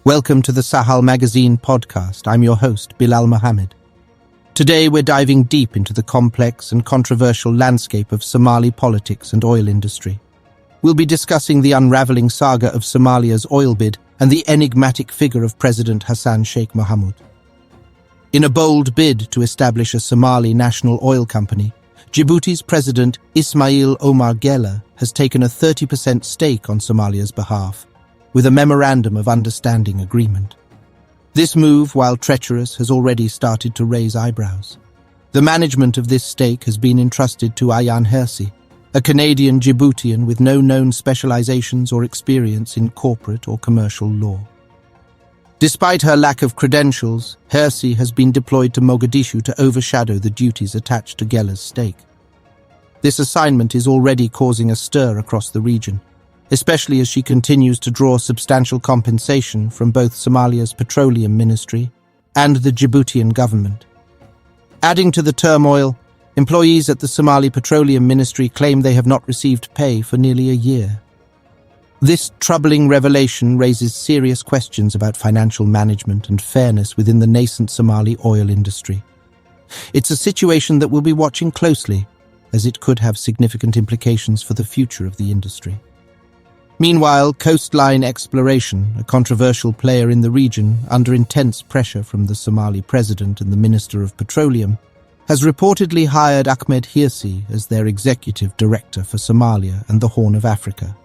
Welcome to the Sahal Magazine podcast. I'm your host, Bilal Mohammed. Today we're diving deep into the complex and controversial landscape of Somali politics and oil industry. We'll be discussing the unraveling saga of Somalia's oil bid and the enigmatic figure of President Hassan Sheikh Mahmoud. In a bold bid to establish a Somali national oil company, Djibouti's President Ismail Omar Guelleh has taken a 30% stake on Somalia's behalf, with a memorandum of understanding agreement. This move, while treacherous, has already started to raise eyebrows. The management of this stake has been entrusted to Ayaan Hirsi, a Canadian Djiboutian with no known specializations or experience in corporate or commercial law. Despite her lack of credentials, Hirsi has been deployed to Mogadishu to overshadow the duties attached to Guelleh's stake. This assignment is already causing a stir across the region, especially as she continues to draw substantial compensation from both Somalia's petroleum ministry and the Djiboutian government. Adding to the turmoil, employees at the Somali Petroleum Ministry claim they have not received pay for nearly a year. This troubling revelation raises serious questions about financial management and fairness within the nascent Somali oil industry. It's a situation that we'll be watching closely, as it could have significant implications for the future of the industry. Meanwhile, Coastline Exploration, a controversial player in the region under intense pressure from the Somali president and the Minister of Petroleum, has reportedly hired Ahmed Hirsi as their executive director for Somalia and the Horn of Africa.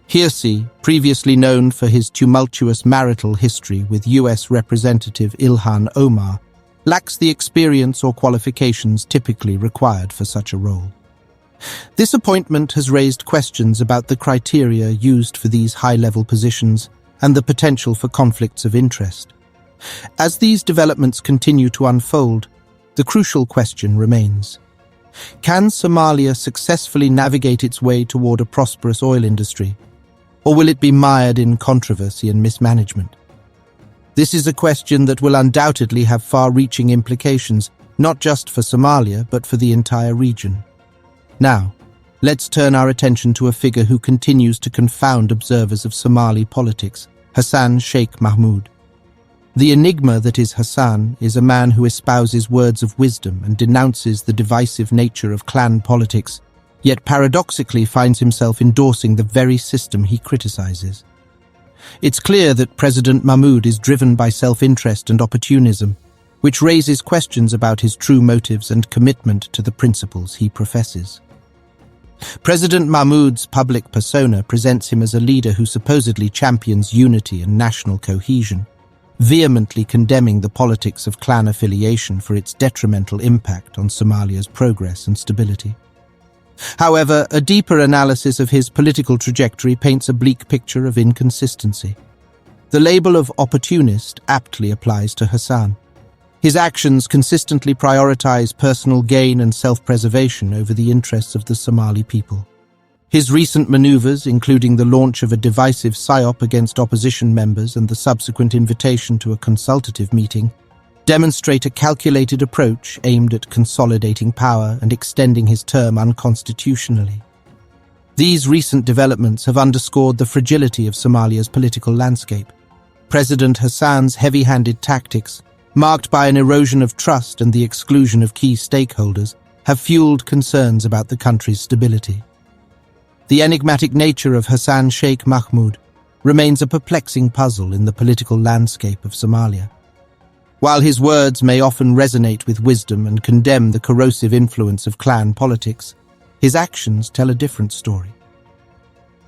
Hirsi, previously known for his tumultuous marital history with US Representative Ilhan Omar, lacks the experience or qualifications typically required for such a role. This appointment has raised questions about the criteria used for these high-level positions and the potential for conflicts of interest. As these developments continue to unfold, the crucial question remains: can Somalia successfully navigate its way toward a prosperous oil industry, or will it be mired in controversy and mismanagement? This is a question that will undoubtedly have far-reaching implications, not just for Somalia, but for the entire region. Now, let's turn our attention to a figure who continues to confound observers of Somali politics, Hassan Sheikh Mahmoud. The enigma that is Hassan is a man who espouses words of wisdom and denounces the divisive nature of clan politics, yet paradoxically finds himself endorsing the very system he criticizes. It's clear that President Mahmoud is driven by self-interest and opportunism, which raises questions about his true motives and commitment to the principles he professes. President Mahmoud's public persona presents him as a leader who supposedly champions unity and national cohesion, vehemently condemning the politics of clan affiliation for its detrimental impact on Somalia's progress and stability. However, a deeper analysis of his political trajectory paints a bleak picture of inconsistency. The label of opportunist aptly applies to Hassan. His actions consistently prioritize personal gain and self-preservation over the interests of the Somali people. His recent maneuvers, including the launch of a divisive psyop against opposition members and the subsequent invitation to a consultative meeting, demonstrate a calculated approach aimed at consolidating power and extending his term unconstitutionally. These recent developments have underscored the fragility of Somalia's political landscape. President Hassan's heavy-handed tactics, marked by an erosion of trust and the exclusion of key stakeholders, have fueled concerns about the country's stability. The enigmatic nature of Hassan Sheikh Mahmoud remains a perplexing puzzle in the political landscape of Somalia. While his words may often resonate with wisdom and condemn the corrosive influence of clan politics, his actions tell a different story.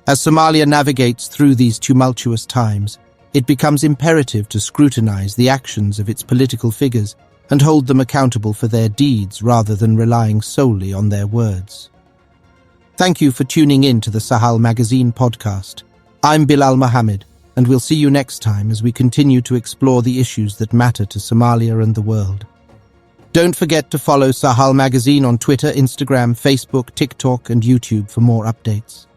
As Somalia navigates through these tumultuous times, it becomes imperative to scrutinize the actions of its political figures and hold them accountable for their deeds rather than relying solely on their words. Thank you for tuning in to the Sahal Magazine podcast. I'm Bilal Mohammed, and we'll see you next time as we continue to explore the issues that matter to Somalia and the world. Don't forget to follow Sahal Magazine on Twitter, Instagram, Facebook, TikTok, and YouTube for more updates.